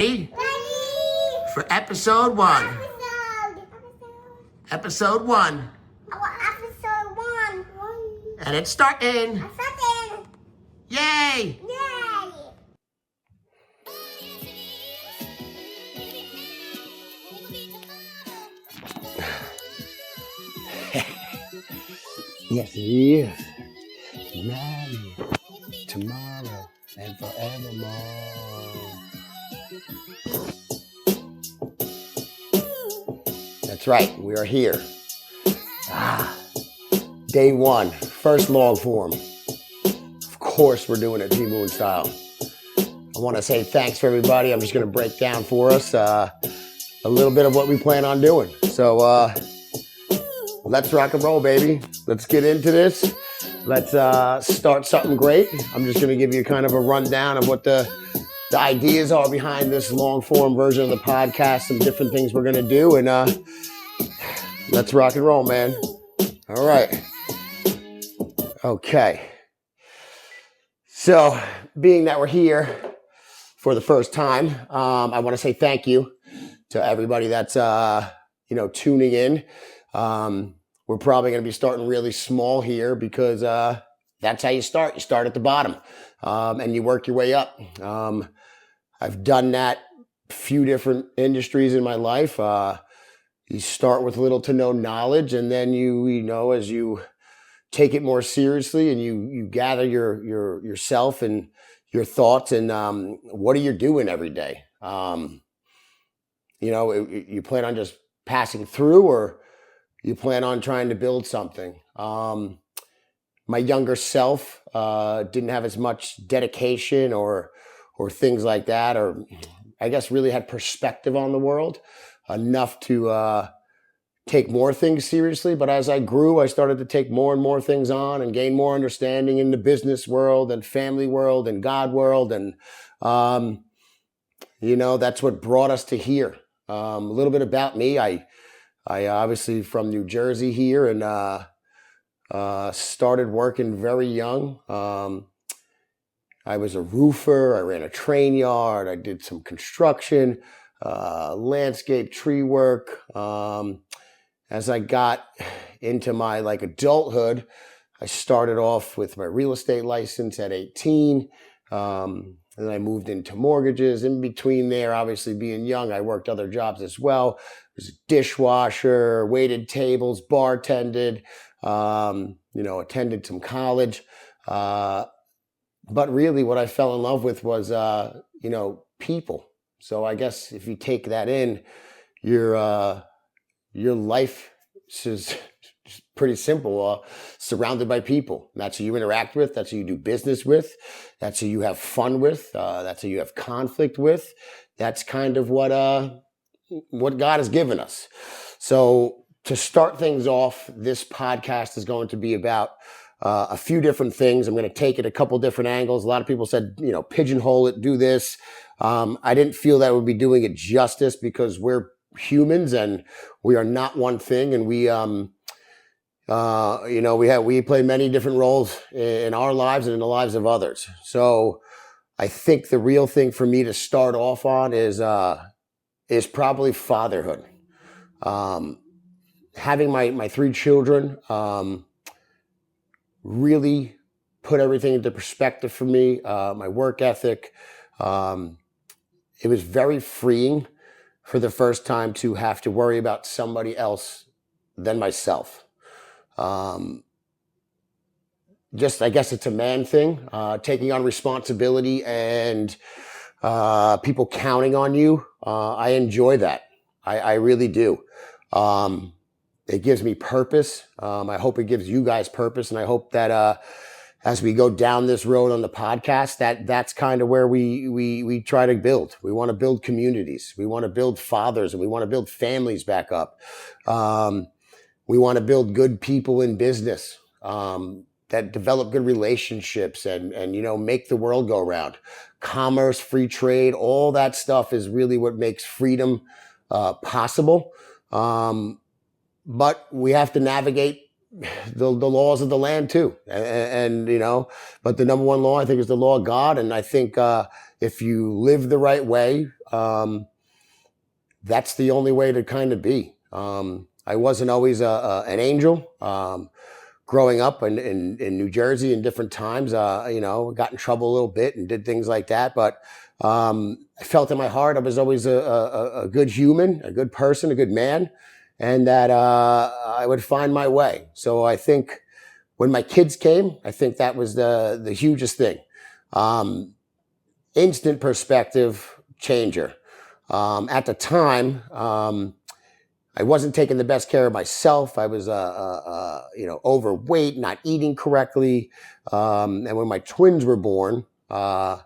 Ready? Ready? For episode one. Episode 1. Episode 1. And it's starting. I'm starting. Yay! Yay! Yes, it is. Marry tomorrow and forevermore. That's right, we are here. Day 1, first long form. Of course, we're doing it T-Moon style. I want to say thanks for everybody. I'm just going to break down for us a little bit of what we plan on doing. So, let's rock and roll, baby. Let's get into this. Let's start something great. I'm just going to give you kind of a rundown of what the ideas are behind this long form version of the podcast, some different things we're going to do, and let's rock and roll, man. All right. Okay. So, being that we're here for the first time, I want to say thank you to everybody that's tuning in. We're probably going to be starting really small here because that's how you start. You start at the bottom and you work your way up. I've done that a few different industries in my life. You start with little to no knowledge, and then you as you take it more seriously and you gather yourself and your thoughts and what are you doing every day? You plan on just passing through, or you plan on trying to build something. My younger self didn't have as much dedication or things like that, or I guess really had perspective on the world enough to take more things seriously. But as I grew, I started to take more and more things on and gain more understanding in the business world and family world and God world. And, that's what brought us to here. A little bit about me. I obviously from New Jersey here, and started working very young. I was a roofer. I ran a train yard. I did some construction, landscape tree work. As I got into my adulthood, I started off with my real estate license at 18. And then I moved into mortgages. In between there, obviously being young, I worked other jobs as well. I was a dishwasher, waited tables, bartended, attended some college. But really what I fell in love with was, people. So I guess if you take that in, your life is pretty simple, surrounded by people. That's who you interact with. That's who you do business with. That's who you have fun with. That's who you have conflict with. That's kind of what God has given us. So to start things off, this podcast is going to be about a few different things. I'm going to take it a couple different angles. A lot of people said, pigeonhole it, do this. I didn't feel that would be doing it justice because we're humans and we are not one thing, and we play many different roles in our lives and in the lives of others. So I think the real thing for me to start off on is probably fatherhood. Having my 3 children really put everything into perspective for me. My work ethic. It was very freeing for the first time to have to worry about somebody else than myself. I guess it's a man thing, taking on responsibility and people counting on you. I enjoy that. I really do. It gives me purpose. I hope it gives you guys purpose. And I hope that as we go down this road on the podcast, that's kind of where we try to build. We want to build communities. We want to build fathers, and we want to build families back up. We want to build good people in business that develop good relationships and make the world go round. Commerce, free trade, all that stuff is really what makes freedom possible. But we have to navigate the laws of the land too. And but the number one law, I think, is the law of God. And I think if you live the right way, that's the only way to kind of be. I wasn't always an angel. Growing up in New Jersey in different times, got in trouble a little bit and did things like that. But I felt in my heart I was always a good human, a good person, a good man, and that I would find my way. So I think when my kids came, I think that was the hugest thing. Instant perspective changer. At the time, I wasn't taking the best care of myself. I was, overweight, not eating correctly. And when my twins were born, I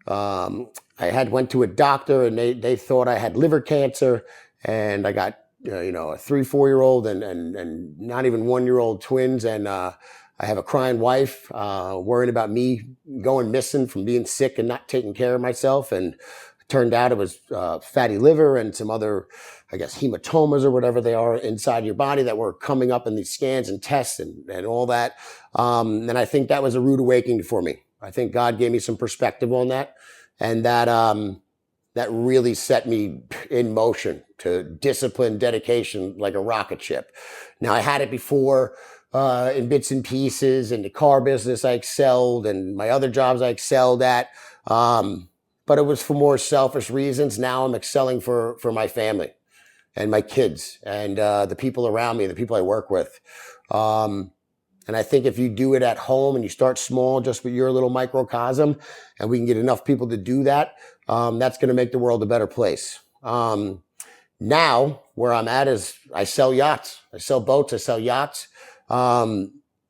went to a doctor, and they thought I had liver cancer, and I got a 3-4-year-old and not even 1-year-old twins, and I have a crying wife worrying about me going missing from being sick and not taking care of myself. And it turned out it was fatty liver and some other, I guess, hematomas or whatever they are inside your body that were coming up in these scans and tests and all that. And I think that was a rude awakening for me. I think God gave me some perspective on that, and that really set me in motion to discipline, dedication, like a rocket ship. Now, I had it before in bits and pieces. In the car business, I excelled, and my other jobs I excelled at. But it was for more selfish reasons. Now I'm excelling for my family and my kids and the people around me, the people I work with. And I think if you do it at home and you start small, just with your little microcosm, and we can get enough people to do that, that's going to make the world a better place. Now, where I'm at is I sell yachts. I sell boats. I sell yachts.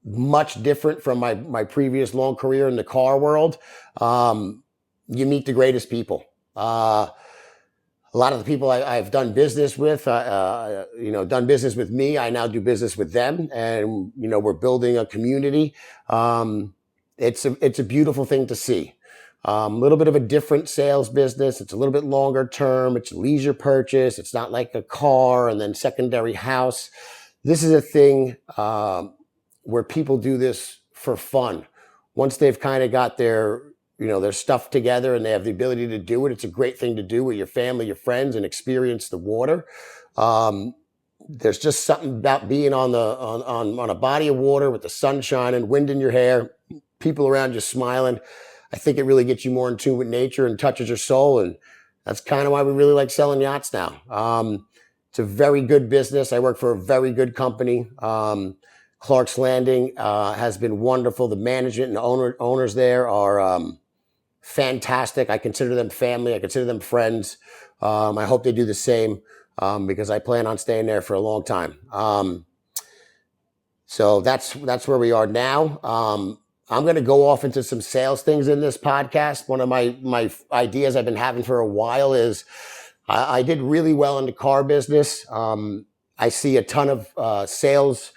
Much different from my previous long career in the car world. You meet the greatest people. A lot of the people I've done business with, done business with me, I now do business with them, and we're building a community. It's a beautiful thing to see. A little bit of a different sales business. It's a little bit longer term. It's a leisure purchase. It's not like a car and then secondary house. This is a thing where people do this for fun. Once they've kind of got their stuff together and they have the ability to do it, it's a great thing to do with your family, your friends, and experience the water. There's just something about being on a body of water with the sun shining, wind in your hair, people around you smiling. I think it really gets you more in tune with nature and touches your soul. And that's kind of why we really like selling yachts now. It's a very good business. I work for a very good company. Clark's Landing has been wonderful. The management and the owners there are fantastic. I consider them family. I consider them friends. I hope they do the same because I plan on staying there for a long time. So that's where we are now. I'm going to go off into some sales things in this podcast. One of my ideas I've been having for a while is I did really well in the car business. I see a ton of sales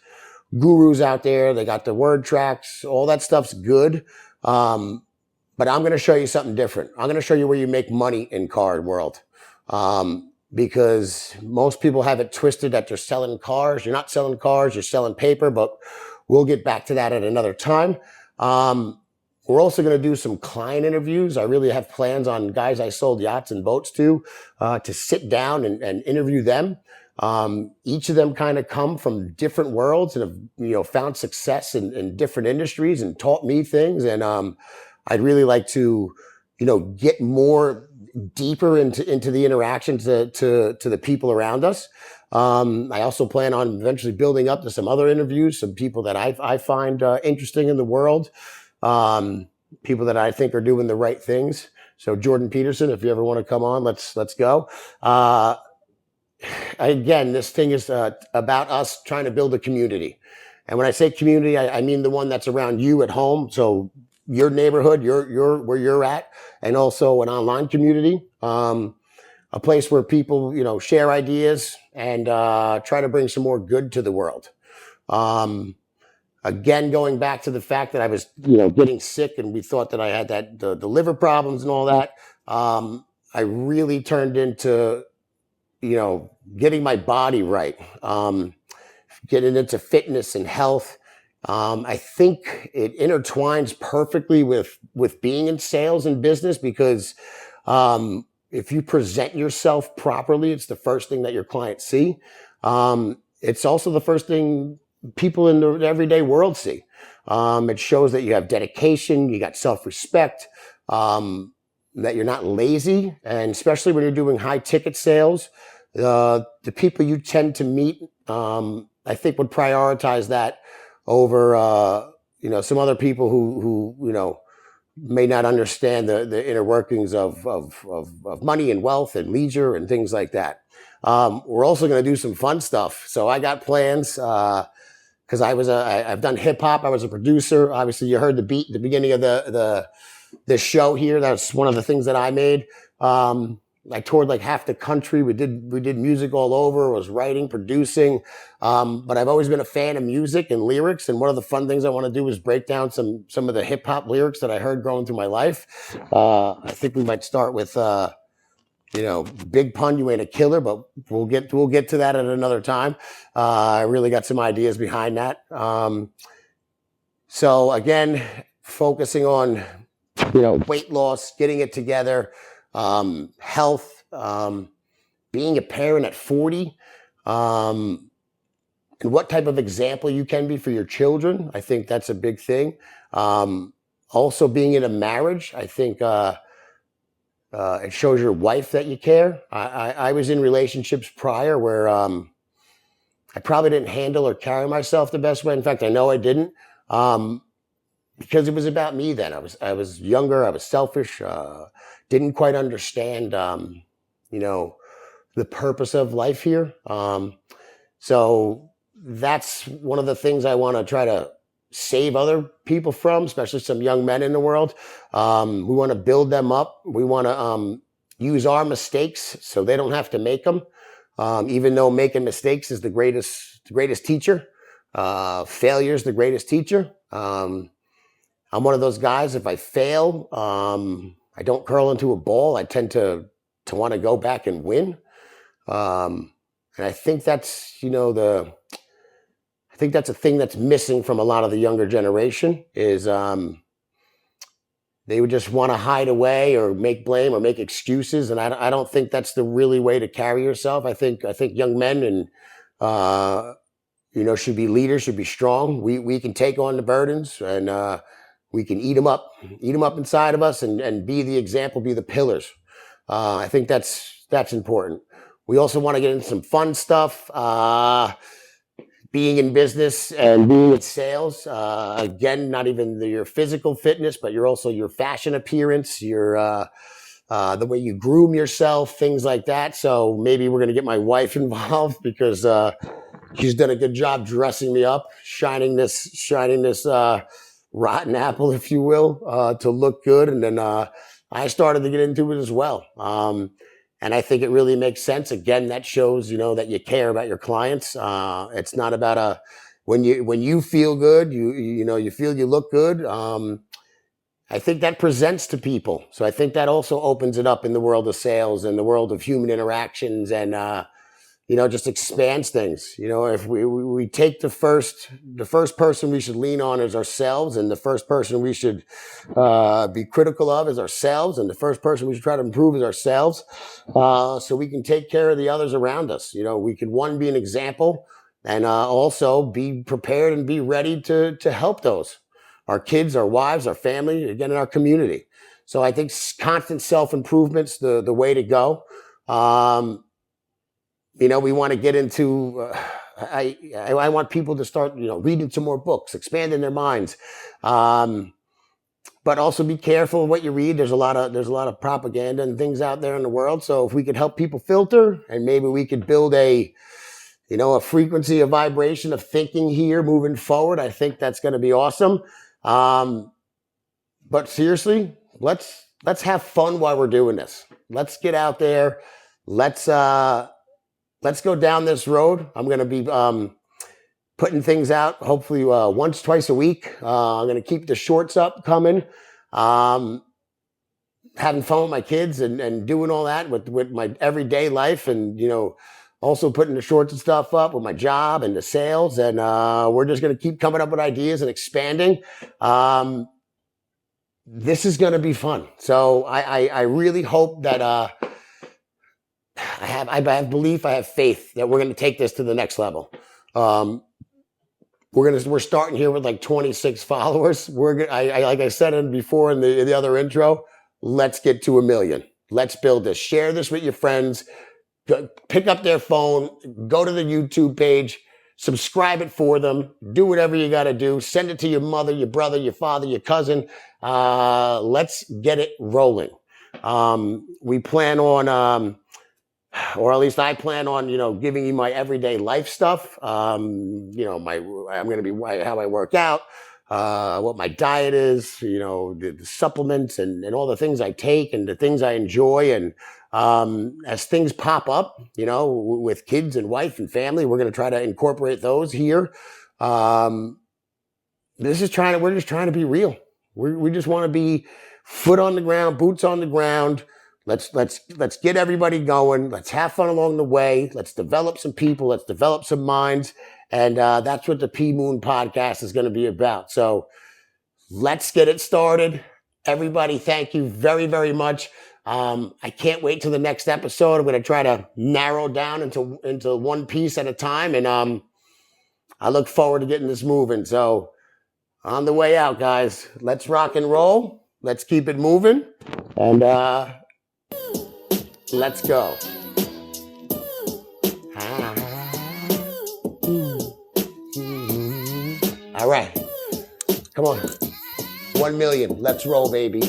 gurus out there. They got the word tracks. All that stuff's good. But I'm going to show you something different. I'm going to show you where you make money in car world. Because most people have it twisted that they're selling cars. You're not selling cars. You're selling paper, but we'll get back to that at another time. We're also going to do some client interviews. I really have plans on guys I sold yachts and boats to sit down and interview them. Each of them kind of come from different worlds and have, found success in different industries and taught me things. And, I'd really like to, get more deeper into the interaction to the people around us. I also plan on eventually building up to some other interviews, some people that I find interesting in the world, people that I think are doing the right things. So Jordan Peterson, if you ever want to come on, let's go. Again, this thing is about us trying to build a community. And when I say community, I mean the one that's around you at home. So your neighborhood, your where you're at, and also an online community, a place where people, share ideas and try to bring some more good to the world. Again, going back to the fact that I was, getting sick and we thought that I had the liver problems and all that, I really turned into, getting my body right, getting into fitness and health. I think it intertwines perfectly with being in sales and business because if you present yourself properly, it's the first thing that your clients see. It's also the first thing people in the everyday world see. It shows that you have dedication, you got self-respect, that you're not lazy, and especially when you're doing high ticket sales, the people you tend to meet, I think, would prioritize that over, some other people who may not understand the inner workings of money and wealth and leisure and things like that. We're also going to do some fun stuff. So I got plans because I've done hip hop. I was a producer. Obviously, you heard the beat at the beginning of this show here. That's one of the things that I made. I toured like half the country. We did music all over. I was writing, producing. But I've always been a fan of music and lyrics. And one of the fun things I want to do is break down some of the hip hop lyrics that I heard growing through my life. I think we might start with big pun, you ain't a killer, but we'll get to that at another time. I really got some ideas behind that. So again, focusing on weight loss, getting it together, health, being a parent at 40, and what type of example you can be for your children. I think that's a big thing. Also being in a marriage, I think it shows your wife that you care. I was in relationships prior where I probably didn't handle or carry myself the best way. In fact, I know I didn't. Because it was about me then. I was younger, I was selfish, didn't quite understand, the purpose of life here. So that's one of the things I want to try to save other people from, especially some young men in the world. We want to build them up. We want to use our mistakes so they don't have to make them. Even though making mistakes is the greatest teacher, failure is the greatest teacher. I'm one of those guys, if I fail, I don't curl into a ball. I tend to want to go back and win. And I think that's, I think that's a thing that's missing from a lot of the younger generation is they would just want to hide away or make blame or make excuses. And I don't think that's the really way to carry yourself. I think young men and, should be leaders, should be strong. We can take on the burdens and, we can eat them up inside of us and be the example, be the pillars. I think that's important. We also want to get into some fun stuff, being in business and being in sales. Again, not even your physical fitness, but you're also your fashion appearance, your the way you groom yourself, things like that. So maybe we're going to get my wife involved because she's done a good job dressing me up, shining this rotten apple, if you will, to look good. And then I started to get into it as well. And I think it really makes sense. Again, that shows, that you care about your clients. It's not about when you feel good, you feel you look good. I think that presents to people. So I think that also opens it up in the world of sales and the world of human interactions and, just expands things. If we take the first person we should lean on is ourselves, and the first person we should be critical of is ourselves, and the first person we should try to improve is ourselves, so we can take care of the others around us. We could, one, be an example, and also be prepared and be ready to help those, our kids, our wives, our family, again, in our community. So I think constant self-improvement's the way to go. We want to get into, I want people to start, reading some more books, expanding their minds. But also be careful of what you read. There's a lot of propaganda and things out there in the world. So if we could help people filter, and maybe we could build a frequency, a vibration of thinking here moving forward, I think that's going to be awesome. But seriously, let's have fun while we're doing this. Let's get out there. Let's go down this road. I'm going to be putting things out hopefully once, twice a week. I'm going to keep the shorts up coming. Having fun with my kids and doing all that with my everyday life, and also putting the shorts and stuff up with my job and the sales. And we're just going to keep coming up with ideas and expanding. This is going to be fun. So I really hope that have belief, I have faith that we're going to take this to the next level. We're starting here with like 26 followers. Like I said before in the other intro, let's get to 1 million. Let's build this. Share this with your friends. Pick up their phone, go to the YouTube page, subscribe it for them, do whatever you got to do. Send it to your mother, your brother, your father, your cousin. Let's get it rolling. We plan on, or at least I plan on, giving you my everyday life stuff. I'm going to be how I work out, what my diet is, the supplements and all the things I take and the things I enjoy. And as things pop up, with kids and wife and family, we're going to try to incorporate those here. We're just trying to be real. We just want to be foot on the ground, boots on the ground. Let's get everybody going. Let's have fun along the way. Let's develop some people. Let's develop some minds. And that's what the P Moon podcast is going to be about. So let's get it started. Everybody, thank you very, very much. I can't wait till the next episode. I'm going to try to narrow down into one piece at a time. And I look forward to getting this moving. So on the way out, guys, let's rock and roll. Let's keep it moving. And let's go. All right. Come on. 1 million. Let's roll, baby.